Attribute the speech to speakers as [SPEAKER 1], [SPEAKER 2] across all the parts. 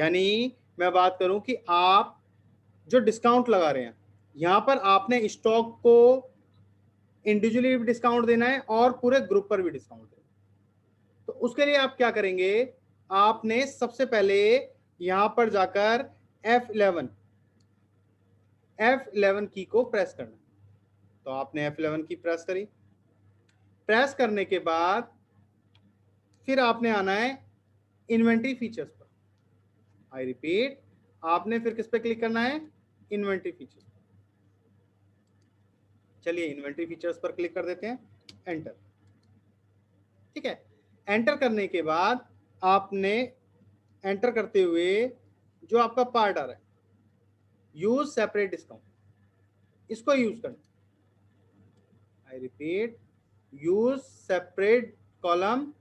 [SPEAKER 1] यानी मैं बात करूं कि आप जो डिस्काउंट लगा रहे हैं, यहां पर आपने स्टॉक को इंडिविजुअली भी डिस्काउंट देना है और पूरे ग्रुप पर भी डिस्काउंट देना है। तो उसके लिए आप क्या करेंगे, आपने सबसे पहले यहां पर जाकर F11 की को प्रेस करना। तो आपने F11 की प्रेस करी। प्रेस करने के बाद फिर आपने आना है इन्वेंटरी फीचर्स पर। आई रिपीट, आपने फिर किस पे क्लिक करना है, इन्वेंटरी फीचर्स। चलिए इन्वेंटरी फीचर्स पर क्लिक कर देते हैं, एंटर। ठीक है, एंटर करने के बाद आपने एंटर करते हुए जो आपका पार्ट आ रहा है, यूज सेपरेट डिस्काउंट, इसको यूज करना। I repeat, use separate column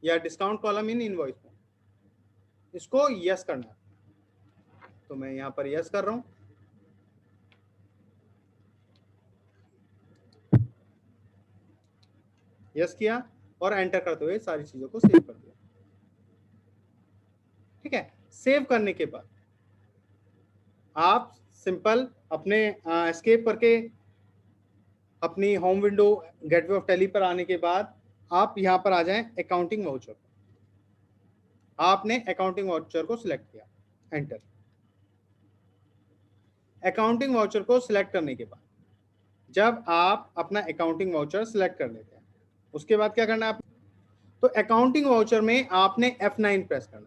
[SPEAKER 1] या डिस्काउंट कॉलम इन इनवॉइस, इसको यस करना है। तो मैं यहां पर यस कर रहा हूं। यस किया और एंटर करते हुए सारी चीजों को सेव कर दिया। ठीक है, सेव करने के बाद आप सिंपल अपने एस्केप करके अपनी home window gateway of tally पर आने के बाद आप यहां पर आ जाएं अकाउंटिंग वाउचर। आपने अकाउंटिंग वाउचर को सिलेक्ट किया, एंटर। अकाउंटिंग वाउचर को सिलेक्ट करने के बाद जब आप अपना अकाउंटिंग वाउचर सिलेक्ट कर लेते हैं, उसके बाद क्या करना है आप, तो अकाउंटिंग वाउचर में आपने F9 प्रेस करना है।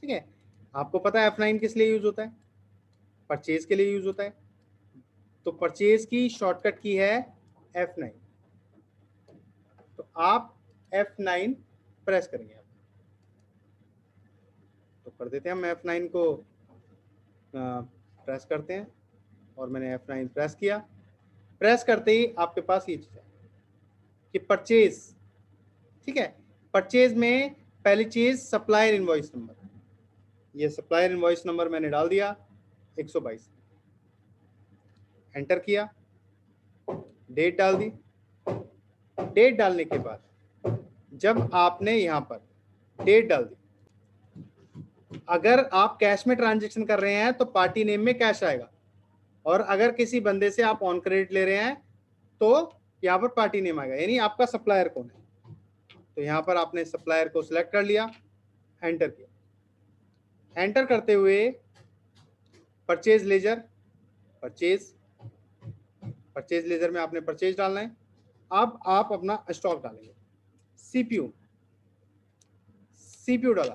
[SPEAKER 1] ठीक है, आपको पता है F9 किस लिए यूज होता है, परचेज के लिए यूज होता है। तो परचेज की शॉर्टकट की है F9। तो आप F9 प्रेस करेंगे। तो कर देते हैं, हम F9 को प्रेस करते हैं और मैंने F9 प्रेस किया। प्रेस करते ही आपके पास ये चीज है कि परचेज। ठीक है, परचेज में पहली चीज सप्लायर इनवॉइस नंबर, ये सप्लायर इनवॉइस नंबर मैंने डाल दिया 122। एंटर किया, डेट डाल दी। डेट डालने के बाद जब आपने यहां पर डेट डाल दी, अगर आप कैश में ट्रांजेक्शन कर रहे हैं तो पार्टी नेम में कैश आएगा, और अगर किसी बंदे से आप ऑन क्रेडिट ले रहे हैं तो यहां पर पार्टी नेम आएगा, यानी आपका सप्लायर कौन है। तो यहां पर आपने सप्लायर को सिलेक्ट कर लिया, एंटर किया। एंटर करते हुए परचेज लेजर, परचेज लेजर में आपने परचेज डालना है। अब आप अपना स्टॉक डालेंगे। सीपीयू डाला।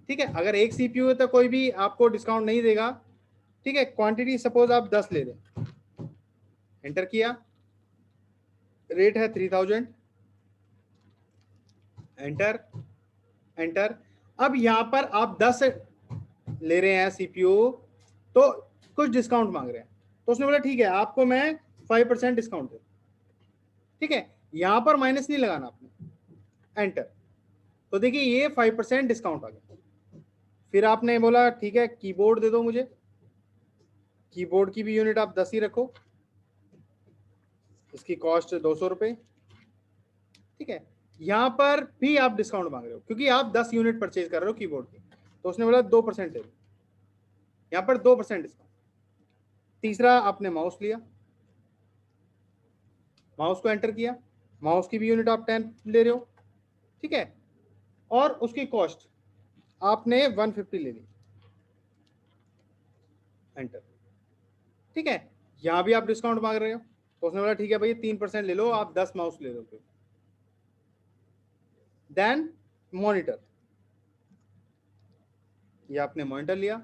[SPEAKER 1] ठीक है, अगर एक सीपीयू है तो कोई भी आपको डिस्काउंट नहीं देगा। ठीक है, क्वांटिटी सपोज आप 10 ले रहे, एंटर किया, रेट है 3000, एंटर। एंटर। अब यहां पर आप 10 ले रहे हैं सीपीयू, तो कुछ डिस्काउंट मांग रहे हैं, तो उसने बोला ठीक है आपको मैं 5% डिस्काउंट दे। ठीक है, यहां पर माइनस नहीं लगाना आपने, एंटर। तो देखिए ये 5% डिस्काउंट आ गया। फिर आपने बोला ठीक है कीबोर्ड दे दो मुझे, कीबोर्ड की भी यूनिट आप 10 ही रखो, इसकी कॉस्ट 200 रुपये। ठीक है, यहां पर भी आप डिस्काउंट मांग रहे हो क्योंकि आप 10 यूनिट परचेज कर रहे हो कीबोर्ड की, तो उसने बोला 2% दे दो, यहां पर 2% डिस्काउंट। तीसरा आपने माउस लिया, माउस को एंटर किया, माउस की भी यूनिट आप 10 ले रहे हो। ठीक है, और उसकी कॉस्ट आपने 150 ले ली, एंटर। ठीक है, यहां भी आप डिस्काउंट मांग रहे हो, तो उसने बोला ठीक है भाई 3% ले लो, आप 10 माउस ले लो। देन मॉनिटर, ये आपने मॉनिटर लिया,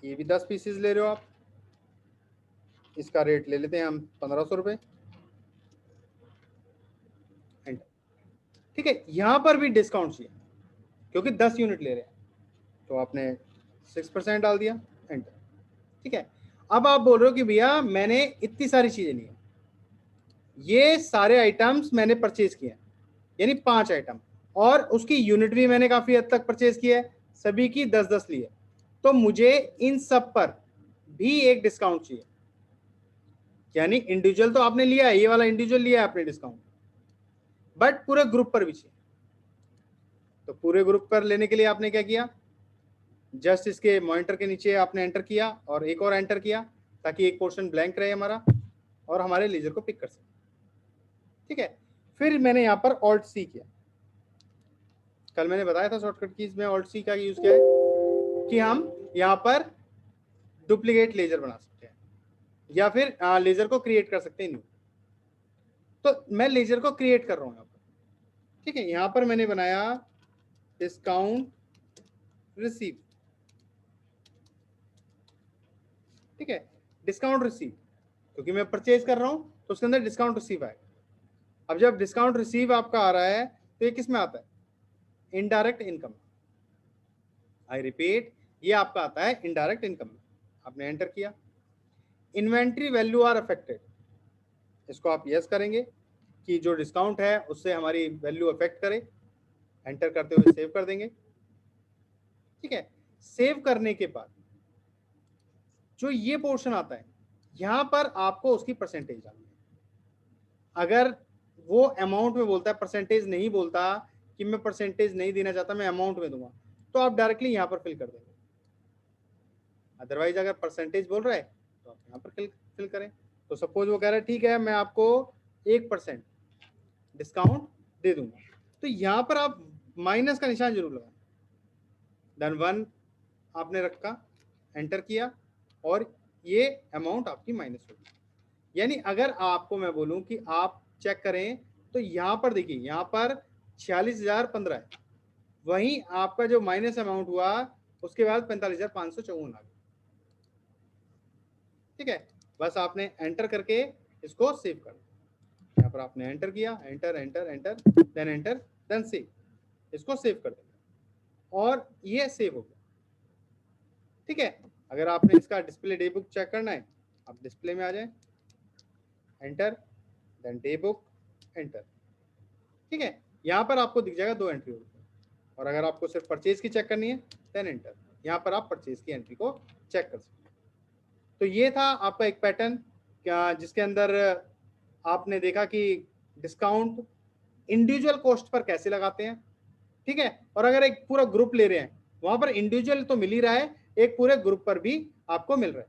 [SPEAKER 1] ये भी 10 पीसेस ले रहे हो आप, इसका रेट ले लेते हैं हम 1500 रुपये, एंटर। ठीक है, यहां पर भी डिस्काउंट चाहिए क्योंकि 10 यूनिट ले रहे हैं, तो आपने 6% डाल दिया, एंटर। ठीक है, अब आप बोल रहे हो कि भैया मैंने इतनी सारी चीजें ली, ये सारे आइटम्स मैंने परचेज किए, यानी 5 आइटम, और उसकी यूनिट भी मैंने काफी हद तक परचेज की है, सभी की 10-10 ली है, तो मुझे इन सब पर भी एक डिस्काउंट चाहिए। यानी इंडिविजुअल तो आपने लिया है, ये वाला इंडिविजुअल लिया है आपने डिस्काउंट, बट पूरे ग्रुप पर भी चाहिए। तो पूरे ग्रुप पर लेने के लिए आपने क्या किया, जस्ट इसके मॉनिटर के नीचे आपने एंटर किया और एक और एंटर किया ताकि एक पोर्शन ब्लैंक रहे हमारा और हमारे लेजर को पिक कर सके। ठीक है, फिर मैंने यहाँ पर ऑल्ट सी किया। कल मैंने बताया था शॉर्टकट कीज में ऑल्ट सी का यूज किया है कि हम यहाँ पर डुप्लीकेट लेजर बना सकते हैं या फिर लेजर को क्रिएट कर सकते हैं न्यू। तो मैं लेजर को क्रिएट कर रहा हूँ यहाँ पर। ठीक है, यहाँ पर मैंने बनाया डिस्काउंट रिसीव। ठीक है, डिस्काउंट रिसीव क्योंकि मैं परचेज कर रहा हूं तो उसके अंदर डिस्काउंट रिसीव आएगा। अब जब डिस्काउंट रिसीव आपका आ रहा है तो ये किस में आता है? Indirect income. आई रिपीट, ये आपका आता है इनडायरेक्ट इनकम में। आपने एंटर किया। इन्वेंट्री वैल्यू आर अफेक्टेड, इसको आप यस करेंगे कि जो डिस्काउंट है उससे हमारी वैल्यू अफेक्ट करे। एंटर करते हुए सेव कर देंगे। ठीक है, सेव करने के बाद जो ये पोर्शन आता है यहां पर आपको उसकी परसेंटेज डालनी है। अगर वो अमाउंट में बोलता है, परसेंटेज नहीं बोलता कि मैं परसेंटेज नहीं देना चाहता, मैं अमाउंट में दूंगा, तो आप डायरेक्टली यहां पर फिल कर देंगे। अदरवाइज अगर परसेंटेज बोल रहा है तो आप यहां पर फिल करें। तो सपोज वो कह रहा है ठीक है मैं आपको 1% डिस्काउंट दे दूंगा, तो यहां पर आप माइनस का निशान जरूर लगाएं। देन 1 आपने रखा, एंटर किया और ये अमाउंट आपकी माइनस होगी। यानी अगर आपको मैं बोलूं कि आप चेक करें तो यहां पर देखिए, यहां पर 46,015 है, वहीं आपका जो माइनस अमाउंट हुआ उसके बाद 45,554 आ गया। ठीक है, बस आपने एंटर करके इसको सेव कर दिया। यहाँ पर आपने एंटर किया, enter enter enter then save, इसको सेव कर दिया और ये सेव हो गया। ठीक है, अगर आपने इसका डिस्प्ले डे बुक चेक करना है, आप डिस्प्ले में आ जाए, enter then day book, enter. ठीक है, यहाँ पर आपको दिख जाएगा 2 एंट्री होगी। और अगर आपको सिर्फ परचेज की चेक करनी है देन एंटर, यहाँ पर आप परचेज की एंट्री को चेक कर सकते हैं। तो ये था आपका एक पैटर्न जिसके अंदर आपने देखा कि डिस्काउंट इंडिविजुअल कॉस्ट पर कैसे लगाते हैं। ठीक है, और अगर एक पूरा ग्रुप ले रहे हैं वहां पर इंडिविजुअल तो मिल ही रहा है, एक पूरे ग्रुप पर भी आपको मिल रहा है।